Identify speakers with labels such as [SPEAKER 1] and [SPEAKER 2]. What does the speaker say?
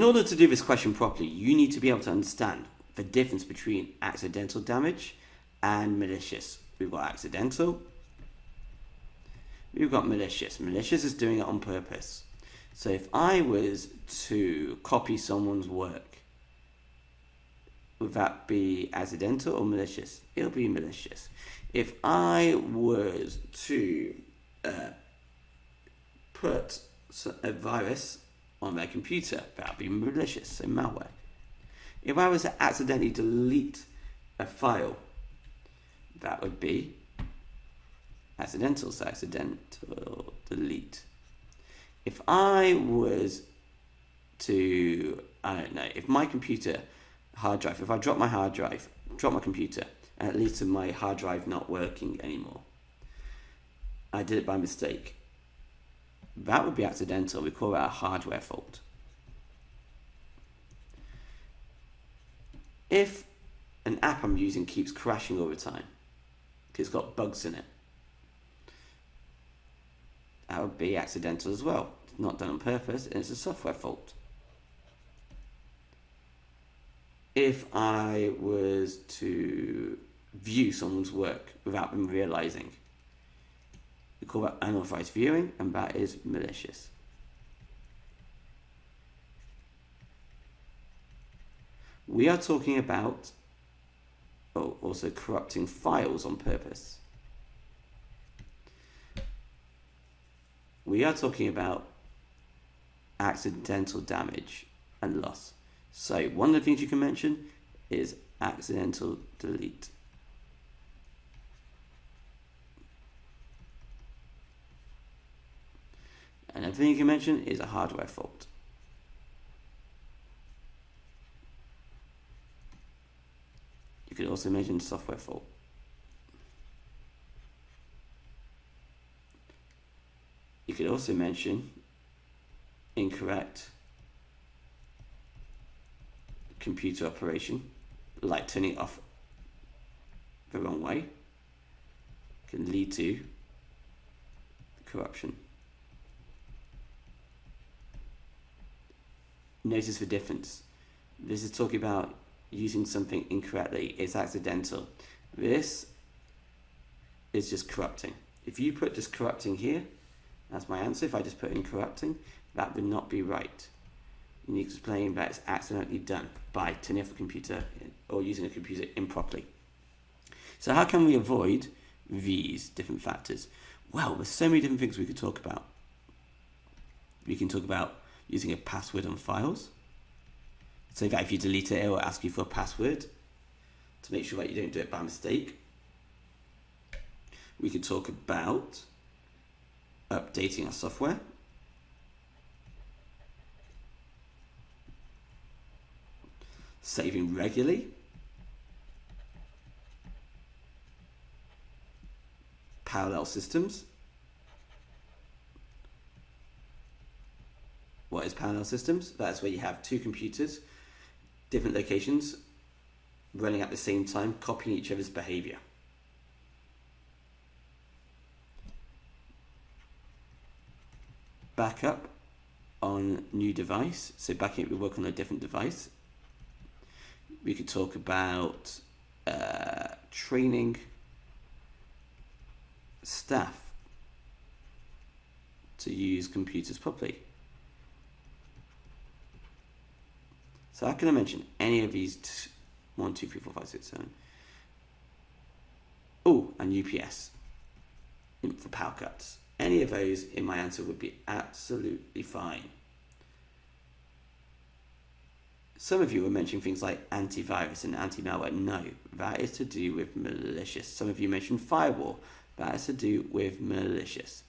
[SPEAKER 1] in order to do this question properly, you need to be able to understand the difference between accidental damage and malicious. We've got accidental. We've got malicious. Malicious is doing it on purpose. So if I was to copy someone's work, would that be accidental or malicious? It'll be malicious. If I was to put a virus on their computer, that would be malicious, so malware. If I was to accidentally delete a file, that would be accidental, so accidental delete. If I was to, I don't know, if my computer hard drive, if I drop my hard drive, drop my computer, and it leads to my hard drive not working anymore, I did it by mistake, that would be accidental. We call that a hardware fault. If an app I'm using keeps crashing all the time, because it's got bugs in it, that would be accidental as well. It's not done on purpose, and it's a software fault. If I was to view someone's work without them realizing, we call that unauthorized viewing, and that is malicious. We are talking about also corrupting files on purpose. We are talking about accidental damage and loss. So one of the things you can mention is accidental delete. Another thing you can mention is a hardware fault. You could also mention software fault. You could also mention incorrect computer operation, like turning it off the wrong way, can lead to corruption. Notice the difference. This is talking about using something incorrectly. It's accidental. This is just corrupting. If you put just corrupting here, that's my answer. If I just put in corrupting, that would not be right. You need to explain that it's accidentally done by turning off a computer or using a computer improperly. So how can we avoid these different factors? Well, there's so many different things we could talk about. We can talk about using a password on files, so that if you delete it, it will ask you for a password to make sure that you don't do it by mistake. We could talk about updating our software. Saving regularly. Parallel systems. What is parallel systems? That's where you have two computers, different locations, running at the same time, copying each other's behavior. Backup on new device. So backing up, we work on a different device. We could talk about training staff to use computers properly. So how can I mention any of these? 1, 2, 3, 4, 5, 6, 7. Oh, and UPS for power cuts. Any of those in my answer would be absolutely fine. Some of you were mentioning things like antivirus and anti-malware. No, that is to do with malicious. Some of you mentioned firewall. That is to do with malicious.